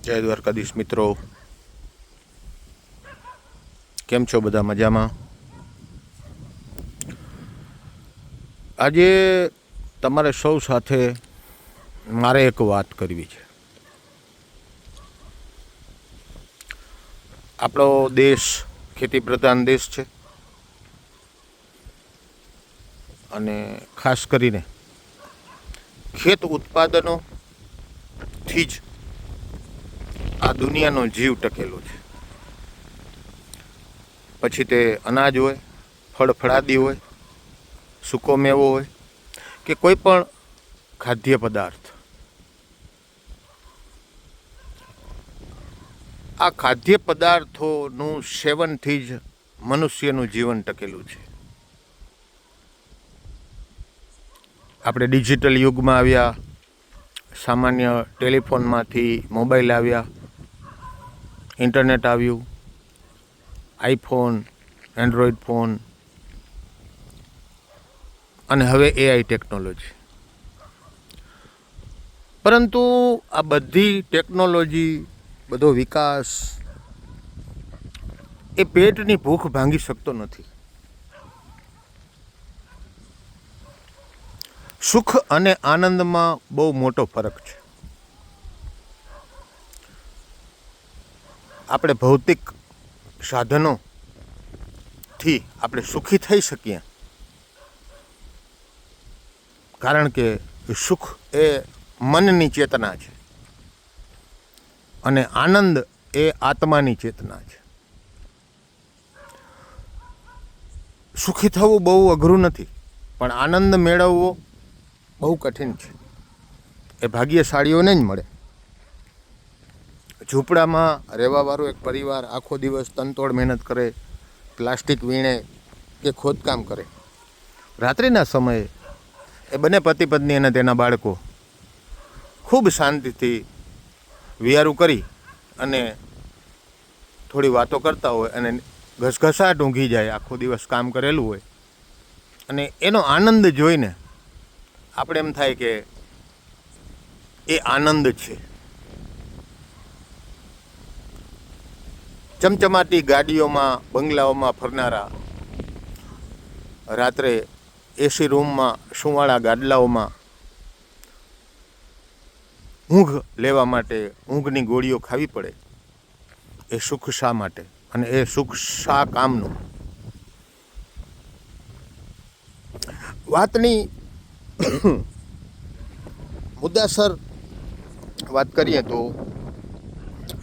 જય દ્વારકાધીશ મિત્રો, કેમ છો? બધા મજામાં? આજે તમારે સૌ સાથે મારે એક વાત કરવી છે. આપણો દેશ ખેતી પ્રધાન દેશ છે અને ખાસ કરીને ખેત ઉત્પાદનોથી જ આ દુનિયાનો જીવ ટકેલો છે. પછી તે અનાજ હોય, ફળફળાદી હોય, સૂકો મેવો હોય કે કોઈ પણ ખાદ્ય પદાર્થ. આ ખાદ્ય પદાર્થોનું સેવનથી જ મનુષ્યનું જીવન ટકેલું છે. આપણે ડિજિટલ યુગમાં આવ્યા, સામાન્ય ટેલિફોનમાંથી મોબાઈલ આવ્યા, ઇન્ટરનેટ આવ્યું, આઈફોન, એન્ડ્રોઈડ ફોન અને હવે એઆઈ ટેકનોલોજી. પરંતુ આ બધી ટેકનોલોજી, બધો વિકાસ એ પેટની ભૂખ ભાંગી શકતો નથી. સુખ અને આનંદમાં બહુ મોટો ફરક છે. આપણે ભૌતિક સાધનોથી આપણે સુખી થઈ શકીએ, કારણ કે સુખ એ મનની ચેતના છે અને આનંદ એ આત્માની ચેતના છે. સુખી થવું બહુ અઘરું નથી, પણ આનંદ મેળવવો બહુ કઠિન છે. એ ભાગ્યશાળીઓને જ મળે. ઝૂંપડામાં રહેવાવાળો એક પરિવાર આખો દિવસ તનતોડ મહેનત કરે, પ્લાસ્ટિક વીણે કે ખોદકામ કરે. રાત્રિના સમયે એ બંને પતિ પત્ની અને તેના બાળકો ખૂબ શાંતિથી વિયારું કરી અને થોડી વાતો કરતા હોય અને ઘસઘસાટ ઊંઘી જાય. આખો દિવસ કામ કરેલું હોય અને એનો આનંદ જોઈને આપણે એમ થાય કે એ આનંદ છે. ચમચમાટી ગાડીઓમાં, બંગલાઓમાં ફરનારા, રાત્રે એસી રૂમમાં સુવાળા ગાદલાઓમાં ઊંઘ લેવા માટે ઊંઘની ગોળીઓ ખાવી પડે. એ સુખ શા માટે અને એ સુખ શા કામનું? વાતની મુદ્દાસર વાત કરીએ તો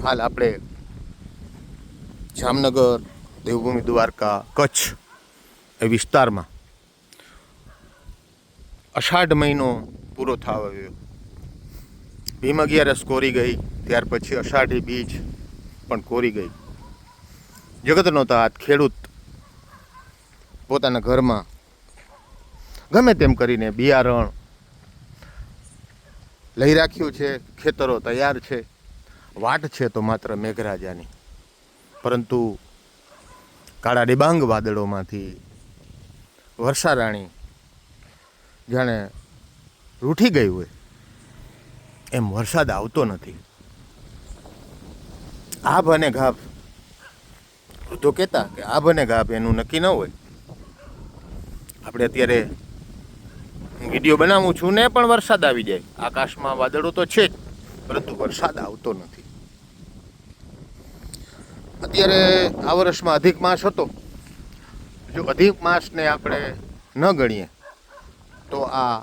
હાલ આપણે જામનગર, દેવભૂમિ દ્વારકા, કચ્છ એ વિસ્તારમાં અષાઢ મહિનો પૂરો થવા આવ્યો. ભીમ અગિયારસ કોરી ગઈ, ત્યાર પછી અષાઢી બીજ પણ કોરી ગઈ. જગતનો તાત ખેડૂત પોતાના ઘરમાં ગમે તેમ કરીને બિયારણ લઈ રાખ્યું છે, ખેતરો તૈયાર છે, વાટ છે તો માત્ર મેઘરાજાની. પરંતુ કાળા ડિબાંગ વાદળોમાંથી વર્ષારાણી જાણે રૂઠી ગઈ હોય એમ વરસાદ આવતો નથી. આભ અને ગાભ, વૃદ્ધો કહેતા કે આભ અને ગાભ એનું નક્કી ન હોય. આપણે અત્યારે વિડીયો બનાવું છું ને પણ વરસાદ આવી જાય. આકાશમાં વાદળો તો છે જ, પરંતુ વરસાદ આવતો નથી. અત્યારે આ વર્ષમાં અધિક માસ હતો. જો અધિક માસને આપણે ન ગણીએ તો આ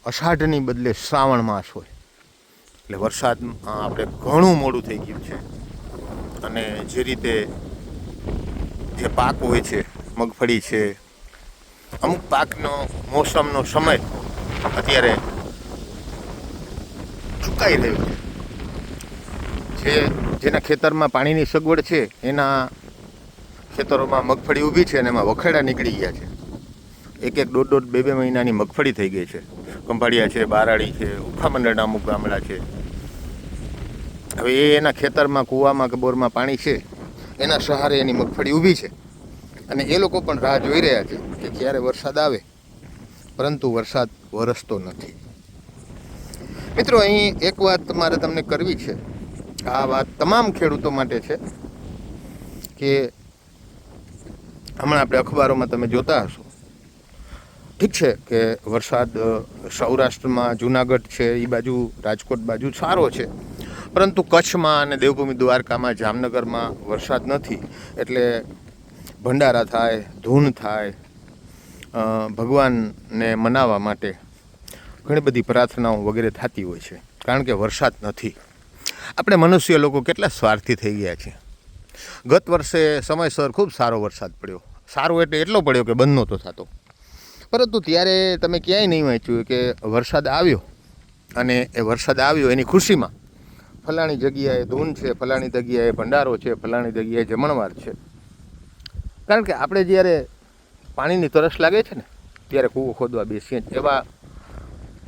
અષાઢની બદલે શ્રાવણ માસ હોય. એટલે વરસાદમાં આપણે ઘણું મોડું થઈ ગયું છે. અને જે રીતે જે પાક હોય છે, મગફળી છે, અમુક પાકનો મોસમનો સમય અત્યારે ચૂકાઈ રહ્યો છે. જેના ખેતરમાં પાણીની સગવડ છે એના ખેતરોમાં મગફળી ઊભી છે અને એમાં વખેડા નીકળી ગયા છે. એક દોઢ બે મહિનાની મગફળી થઈ ગઈ છે. કંભાળિયા છે, બારાડી છે, ઉખા મંડળના અમુક ગામડા છે. હવે એના ખેતરમાં કૂવામાં કે બોરમાં પાણી છે, એના સહારે એની મગફળી ઊભી છે અને એ લોકો પણ રાહ જોઈ રહ્યા છે કે ક્યારે વરસાદ આવે, પરંતુ વરસાદ વરસતો નથી. મિત્રો, અહીં એક વાત મારે તમને કરવી છે. આ વાત તમામ ખેડૂતો માટે છે કે હમણાં આપણે અખબારોમાં તમે જોતા હશો, ઠીક છે કે વરસાદ સૌરાષ્ટ્રમાં જુનાગઢ છે એ બાજુ, રાજકોટ બાજુ સારો છે, પરંતુ કચ્છમાં અને દેવભૂમિ દ્વારકામાં, જામનગરમાં વરસાદ નથી. એટલે ભંડારા થાય, ધૂન થાય, ભગવાનને મનાવવા માટે ઘણી બધી પ્રાર્થનાઓ વગેરે થતી હોય છે, કારણ કે વરસાદ નથી. આપણે મનુષ્ય લોકો કેટલા સ્વાર્થી થઈ ગયા છે. ગત વર્ષે સમયસર ખૂબ સારો વરસાદ પડ્યો. સારો એટલે એટલો પડ્યો કે બંધ નહોતો થતો, પરંતુ ત્યારે તમે ક્યાંય નહીં વાંચ્યું કે વરસાદ આવ્યો અને એ વરસાદ આવ્યો એની ખુશીમાં ફલાણી જગ્યાએ ધૂન છે, ફલાણી જગ્યાએ ભંડારો છે, ફલાણી જગ્યાએ જમણવાર છે. કારણ કે આપણે જ્યારે પાણીની તરસ લાગે છે ને ત્યારે કૂવો ખોદવા બેસીએ, એવા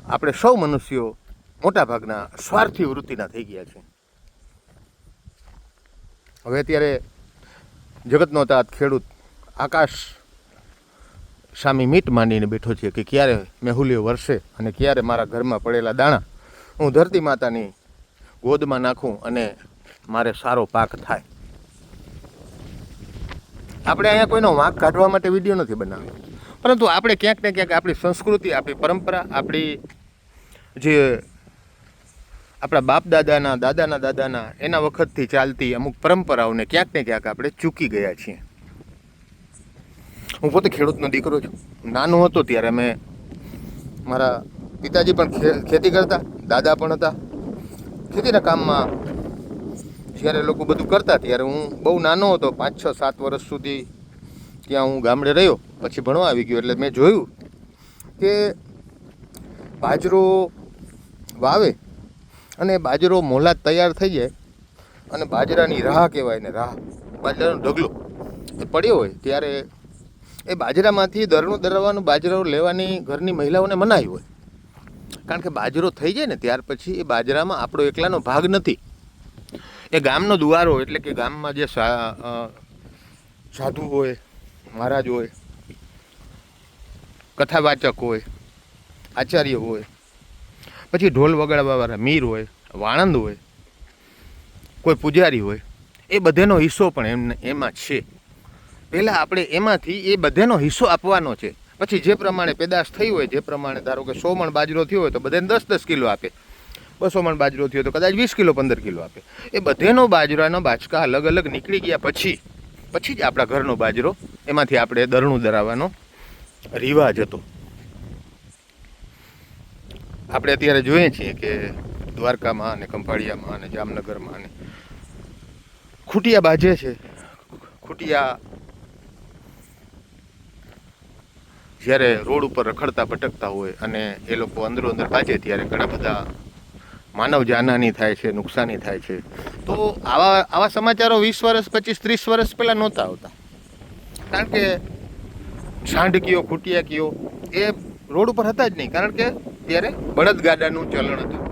આપણે સૌ મનુષ્યો મોટાભાગના સ્વાર્થી વૃત્તિના થઈ ગયા છે. હવે અત્યારે જગતનો તાત ખેડૂત આકાશ સામે મીટ માંડીને બેઠો છે કે ક્યારે મેહુલીઓ વરસે અને ક્યારે મારા ઘરમાં પડેલા દાણા હું ધરતી માતાની ગોદમાં નાખું અને મારે સારો પાક થાય. આપણે અહીંયા કોઈનો વાંક કાઢવા માટે વિડીયો નથી બનાવ્યો, પરંતુ આપણે ક્યાંક ને ક્યાંક આપણી સંસ્કૃતિ, આપણી પરંપરા, આપણી જે આપણા બાપ દાદાના દાદાના એના વખતથી ચાલતી અમુક પરંપરાઓને ક્યાંક ને ક્યાંક આપણે ચૂકી ગયા છીએ. હું પોતે ખેડૂતનો દીકરો છું. નાનો હતો ત્યારે મારા પિતાજી પણ ખેતી કરતા, દાદા પણ હતા ખેતીના કામમાં. જ્યારે લોકો બધું કરતા ત્યારે હું બહુ નાનો હતો, 5, 6, 7 વર્ષ સુધી ત્યાં હું ગામડે રહ્યો. પછી ભણવા આવી ગયો એટલે મેં જોયું કે બાજરો વાવે અને બાજરો મોલાદ તૈયાર થઈ જાય અને બાજરાની રાહ કહેવાય ને, રાહ બાજરાનો ઢગલો એ પડ્યો હોય ત્યારે એ બાજરામાંથી દરણું દરવાનું બાજરો લેવાની ઘરની મહિલાઓને મનાઈ હોય. કારણ કે બાજરો થઈ જાય ને ત્યાર પછી એ બાજરામાં આપણો એકલાનો ભાગ નથી. એ ગામનો દુવારો, એટલે કે ગામમાં જે સાધુ હોય, મહારાજ હોય, કથાવાચક હોય, આચાર્ય હોય, પછી ઢોલ વગાડવાવાળા મીર હોય, વાણંદ હોય, કોઈ પૂજારી હોય, એ બધેનો હિસ્સો પણ એમાં છે. પહેલાં આપણે એમાંથી એ બધેનો હિસ્સો આપવાનો છે. પછી જે પ્રમાણે પેદાશ થઈ હોય, જે પ્રમાણે ધારો કે 100 મણ બાજરો થયો હોય તો બધાને 10-10 કિલો આપે, 200 મણ બાજરો થયો તો કદાચ 20 કિલો 15 કિલો આપે. એ બધેનો બાજરાનો બાચકા અલગ અલગ નીકળી ગયા પછી જ આપણા ઘરનો બાજરો એમાંથી આપણે દરણું દરાવવાનો રિવાજ હતો. આપણે અત્યારે જોઈએ છીએ કે દ્વારકામાં અને ખંભાળિયામાં અને જામનગરમાં અને ખૂટિયા બાજે છે. ખૂટિયા જ્યારે રોડ ઉપર રખડતા ભટકતા હોય અને એ લોકો અંદરો અંદર બાજે ત્યારે ઘણા બધા માનવ જાનહાની થાય છે, નુકસાની થાય છે. તો આવા સમાચારો 20 વર્ષ, 25, 30 વર્ષ પહેલાં નહોતા આવતા. કારણ કે સાંઢ કયો, ખૂટિયા કયો એ રોડ ઉપર હતા જ નહીં. કારણ કે ત્યારે બળદગાડાનું ચલણ હતું.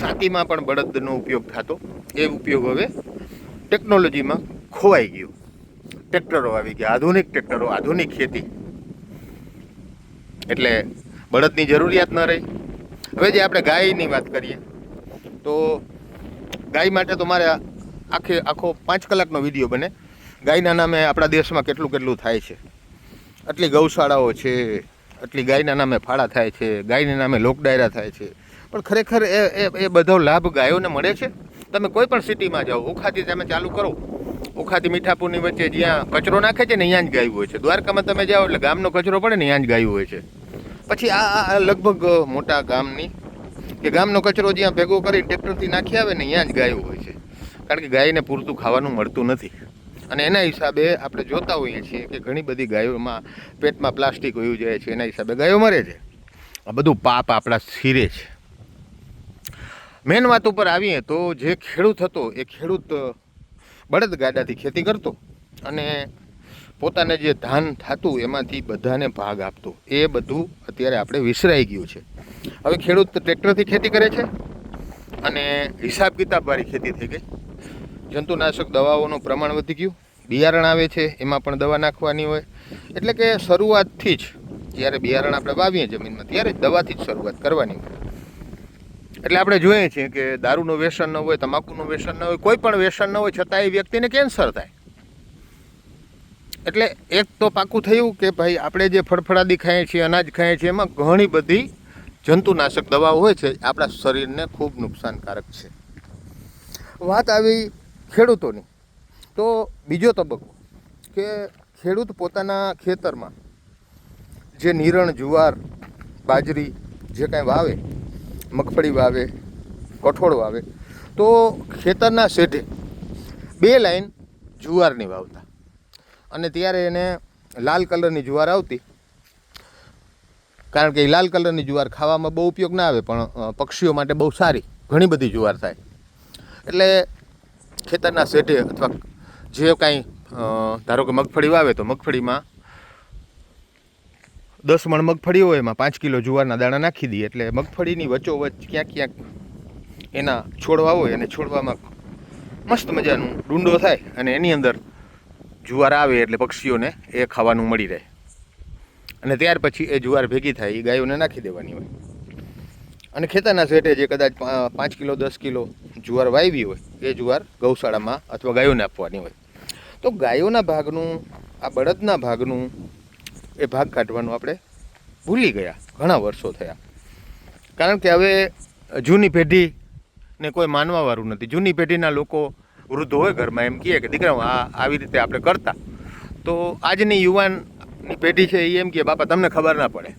સાતીમાં પણ બળદનો ઉપયોગ થતો. એ ઉપયોગ હવે ટેકનોલોજીમાં ખોવાઈ ગયો. ટ્રેક્ટરો આવી ગયા, આધુનિક ટ્રેક્ટરો, આધુનિક ખેતી, એટલે બળદની જરૂરિયાત ન રહી. હવે જે આપણે ગાયની વાત કરીએ તો ગાય માટે તો મારે આખો 5 કલાકનો વિડીયો બને. ગાયના નામે આપણા દેશમાં કેટલું થાય છે. આટલી ગૌશાળાઓ છે, આટલી ગાયના નામે ફાળા થાય છે, ગાયના નામે લોકડાયરા થાય છે. પણ ખરેખર એ બધો લાભ ગાયોને મળે છે? તમે કોઈ પણ સિટીમાં જાઓ, ઓખાથી તમે ચાલુ કરો, ઓખાથી મીઠાપુરની વચ્ચે જ્યાં કચરો નાખે છે ને ત્યાં જ ગાયું હોય છે. દ્વારકામાં તમે જાઓ એટલે ગામનો કચરો પડે ને ત્યાં જ ગાયું હોય છે. પછી આ લગભગ મોટા ગામની કે ગામનો કચરો જ્યાં ભેગો કરી ટ્રેક્ટરથી નાખી આવે ને ત્યાં જ ગાયું હોય છે. કારણ કે ગાયને પૂરતું ખાવાનું મળતું નથી. અને એના હિસાબે આપણે જોતા હોઈએ છીએ કે ઘણી બધી ગાયોમાં પેટમાં પ્લાસ્ટિક વયું જાય છે. એના હિસાબે ગાયો મરે છે. આ બધું પાપ આપણા શિરે છે. મેન વાત ઉપર આવીએ તો જે ખેડૂત હતો એ ખેડૂત બળદગાડાથી ખેતી કરતો અને પોતાને જે ધાન થતું એમાંથી બધાને ભાગ આપતો. એ બધું અત્યારે આપણે વિસરાઈ ગયું છે. હવે ખેડૂત ટ્રેક્ટરથી ખેતી કરે છે અને હિસાબ કિતાબવાળી ખેતી થઈ ગઈ. જંતુનાશક દવાઓનું પ્રમાણ વધી ગયું. બિયારણ આવે છે એમાં પણ દવા નાખવાની હોય. એટલે કે શરૂઆતથી જ જ્યારે બિયારણ આપણે વાવીએ જમીનમાં ત્યારે જ દવાથી જ શરૂઆત કરવાની હોય. એટલે આપણે જોઈએ છીએ કે દારૂનું વ્યસન ન હોય, તમાકુનું વ્યસન ન હોય, કોઈ પણ વ્યસન ન હોય છતાં એ વ્યક્તિને કેન્સર થાય. એટલે એક તો પાકું થયું કે ભાઈ આપણે જે ફળફળાદી ખાઈએ છીએ, અનાજ ખાઈએ છીએ, એમાં ઘણી બધી જંતુનાશક દવાઓ હોય છે, આપણા શરીરને ખૂબ નુકસાનકારક છે. વાત આવી ખેડૂતોની, તો બીજો તબક્કો કે ખેડૂત પોતાના ખેતરમાં જે નિરણ, જુવાર, બાજરી જે કાંઈ વાવે, મગફળી વાવે, કઠોળ વાવે, તો ખેતરના શેઢે 2 લાઈન જુવારની વાવતા. અને ત્યારે એને લાલ કલરની જુવાર આવતી, કારણ કે એ લાલ કલરની જુવાર ખાવામાં બહુ ઉપયોગ ના આવે, પણ પક્ષીઓ માટે બહુ સારી, ઘણી બધી જુવાર થાય. એટલે ખેતરના શેઢે અથવા જે કાંઈ ધારો કે મગફળી વાવે તો મગફળીમાં 10 મણ મગફળી હોય એમાં 5 કિલો જુવારના દાણા નાખી દઈએ, એટલે મગફળીની વચ્ચોવચ્ચ ક્યાંક ક્યાંક એના છોડવા હોય અને છોડવામાં મસ્ત મજાનું ડુંડો થાય અને એની અંદર જુવાર આવે એટલે પક્ષીઓને એ ખાવાનું મળી રહે. અને ત્યાર પછી એ જુવાર ભેગી થાય એ ગાયોને નાખી દેવાની હોય. અને ખેતરના શેઠે જે કદાચ 5 કિલો 10 કિલો જુવાર વાવી હોય એ જુવાર ગૌશાળામાં અથવા ગાયોને આપવાની હોય. તો ગાયોના ભાગનું, આ બળદના ભાગનું એ ભાગ કાઢવાનું આપણે ભૂલી ગયા, ઘણા વર્ષો થયા. કારણ કે હવે જૂની પેઢીને કોઈ માનવાવાળું નથી. જૂની પેઢીના લોકો, વૃદ્ધો હોય ઘરમાં, એમ કહે કે દીકરાઓ આવી રીતે આપણે કરતા. તો આજની યુવાનની પેઢી છે એ એમ કહે બાપા તમને ખબર ના પડે.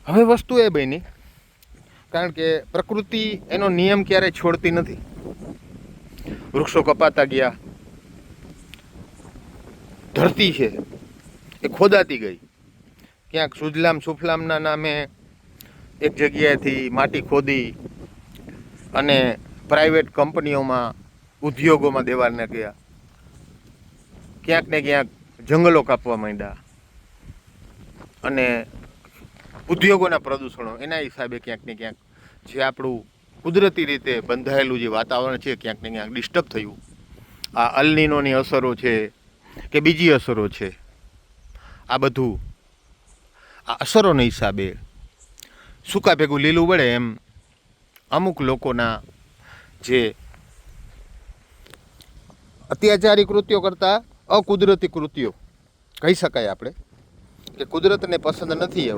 હવે વસ્તુ એ બની, કારણ કે પ્રકૃતિ એનો નિયમ ક્યારેય છોડતી નથી. વૃક્ષો કપાતા ગયા, ધરતી છે એ ખોદાતી ગઈ. ક્યાંક સુજલામ સુફલામના નામે એક જગ્યાએથી માટી ખોદી અને પ્રાઇવેટ કંપનીઓમાં, ઉદ્યોગોમાં દેવાને ગયા. ક્યાંક ને ક્યાંક જંગલો કાપવા માંડ્યા અને ઉદ્યોગોના પ્રદૂષણો એના હિસાબે ક્યાંક ને ક્યાંક જે આપણું કુદરતી રીતે બંધાયેલું જે વાતાવરણ છે ક્યાંક ને ક્યાંક ડિસ્ટર્બ થયું. આ અલનીનોની અસરો છે કે બીજી અસરો છે, આ બધું આ અસરોના હિસાબે સૂકા ભેગું લીલું વળે એમ અમુક લોકોના જે અત્યાચારી કૃત્યો કરતાં અકુદરતી કૃત્યો કહી શકાય આપણે, કે કુદરતને પસંદ નથી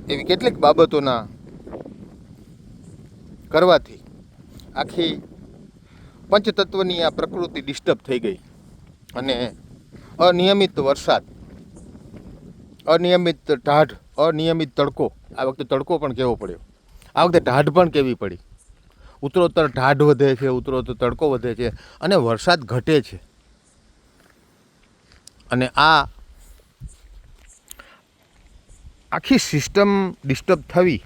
એવી કેટલીક બાબતોના કરવાથી આખી પંચતત્વની આ પ્રકૃતિ ડિસ્ટર્બ થઈ ગઈ. અને અનિયમિત વરસાદ, અનિયમિત ઢાઢ, અનિયમિત તડકો, આ વખતે તડકો પણ કેવો પડ્યો, આ વખતે ઢાઢ પણ કેવી પડી. ઉત્તરોત્તર ઢાઢ વધે છે, ઉત્તરોત્તર તડકો વધે છે અને વરસાદ ઘટે છે. અને આ આખી સિસ્ટમ ડિસ્ટર્બ થવી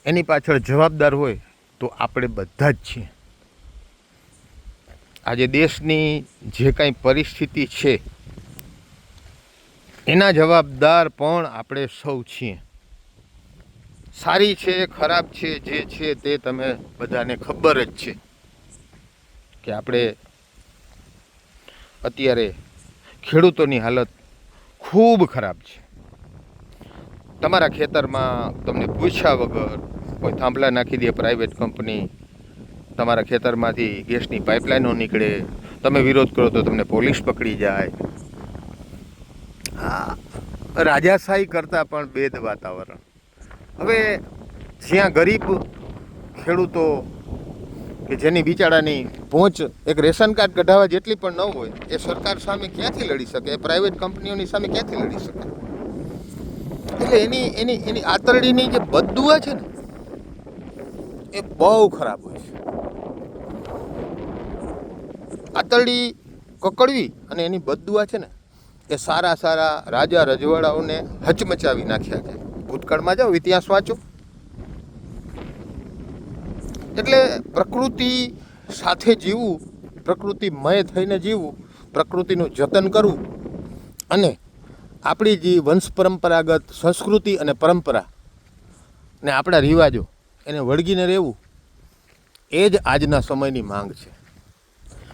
એની પાછળ જવાબદાર હોય તો આપણે બધા જ છીએ. આજે દેશની જે કાંઈ પરિસ્થિતિ છે એના જવાબદાર પણ આપણે સૌ છીએ. સારી છે, ખરાબ છે, જે છે તે તમે બધાને ખબર જ છે કે આપણે અત્યારે ખેડૂતોની હાલત ખૂબ ખરાબ છે. તમારા ખેતરમાં તમને પૂછ્યા વગર કોઈ થાંભલા નાખી દે પ્રાઇવેટ કંપની, તમારા ખેતરમાંથી ગેસની પાઇપલાઇનો નીકળે, તમે વિરોધ કરો તો તમને પોલીસ પકડી જાય. આ રાજાશાહી કરતાં પણ બેદ વાતાવરણ. હવે જ્યાં ગરીબ ખેડૂતો કે જેની બિચારાની પહોંચ એક રેશન કાર્ડ કઢાવવા જેટલી પણ ન હોય, એ સરકાર સામે ક્યાંથી લડી શકે, એ પ્રાઇવેટ કંપનીઓની સામે ક્યાંથી લડી શકે. એટલે એની આતરડીની જે બદદુઆ છે ને એ બહુ ખરાબ હોય છે. આતરડી કકડવી અને એની બદદુઆ છે ને એ સારા સારા રાજા રજવાડાઓને હચમચાવી નાખ્યા છે. ભૂતકાળમાં જાઓ, ઇતિહાસ વાંચો. એટલે પ્રકૃતિ સાથે જીવવું, પ્રકૃતિમય થઈને જીવવું, પ્રકૃતિનું જતન કરવું અને આપણી જે વંશ પરંપરાગત સંસ્કૃતિ અને પરંપરા ને આપણા રિવાજો એને વળગીને રહેવું, એ જ આજના સમયની માંગ છે.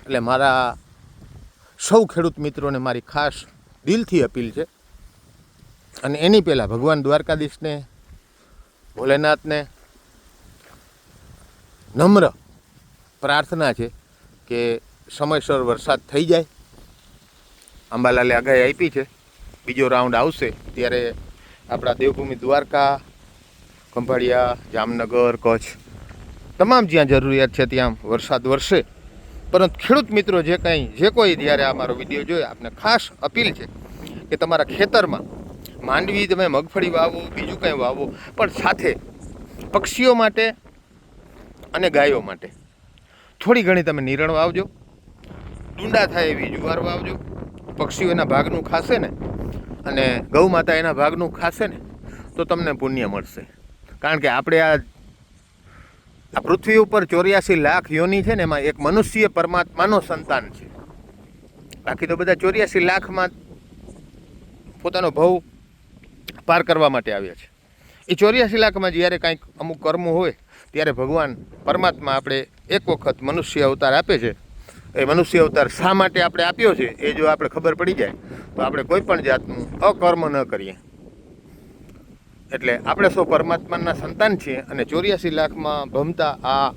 એટલે મારા સૌ ખેડૂત મિત્રોને મારી ખાસ દિલથી અપીલ છે અને એની પહેલાં ભગવાન દ્વારકાધીશને, ભોલેનાથને નમ્ર પ્રાર્થના છે કે સમયસર વરસાદ થઈ જાય. અંબાલાલે આગાહી આપી છે બીજો રાઉન્ડ આવશે ત્યારે આપણા દેવભૂમિ દ્વારકા, ખંભાળિયા, જામનગર, કચ્છ તમામ જ્યાં જરૂરિયાત છે ત્યાં વરસાદ વરસે. પરંતુ ખેડૂત મિત્રો જે કોઈ જ્યારે આ મારો વિડીયો જોયો, આપને ખાસ અપીલ છે કે તમારા ખેતરમાં માંડવી, તમે મગફળી વાવો, બીજું કંઈ વાવો, પણ સાથે પક્ષીઓ માટે અને ગાયો માટે થોડી ઘણી તમે નિરણ વાવજો. ડુંડા થાય એવી જુવાર વાવજો. પક્ષીઓ એના ભાગનું ખાશે ને અને ગૌ માતા એના ભાગનું ખાશે ને તો તમને પુણ્ય મળશે. કારણ કે આપણે આ પૃથ્વી ઉપર 84 લાખ યોની છે ને, એમાં એક મનુષ્ય પરમાત્માનો સંતાન છે. બાકી તો બધા 84 લાખમાં પોતાનો ભવ પાર કરવા માટે આવ્યા છે. એ 84 લાખમાં જ્યારે કાંઈક અમુક કર્મ હોય ત્યારે ભગવાન પરમાત્મા આપણે એક વખત મનુષ્ય અવતાર આપે છે. એ મનુષ્ય અવતાર શા માટે આપણે આપ્યો છે એ જો આપણે ખબર પડી જાય તો આપણે કોઈ પણ જાતનું અકર્મ ન કરીએ. એટલે આપણે સૌ પરમાત્માના સંતાન છીએ અને 84 લાખમાં ભમતા આ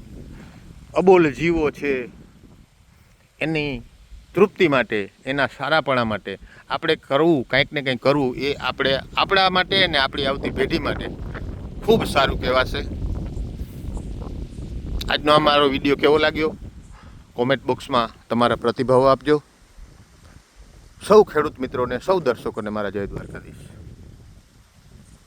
અબોલ જીવો છે એની તૃપ્તિ માટે, એના સારાપણા માટે આપણે કરવું, કંઈક ને કંઈક કરવું, એ આપણે આપણા માટે અને આપણી આવતી પેઢી માટે ખૂબ સારું કહેવાશે. આજનો આ મારો વિડીયો કેવો લાગ્યો કોમેન્ટ બોક્સમાં તમારા પ્રતિભાવ આપજો. સૌ ખેડૂત મિત્રોને, સૌ દર્શકોને મારા જય દ્વારકાધીશ.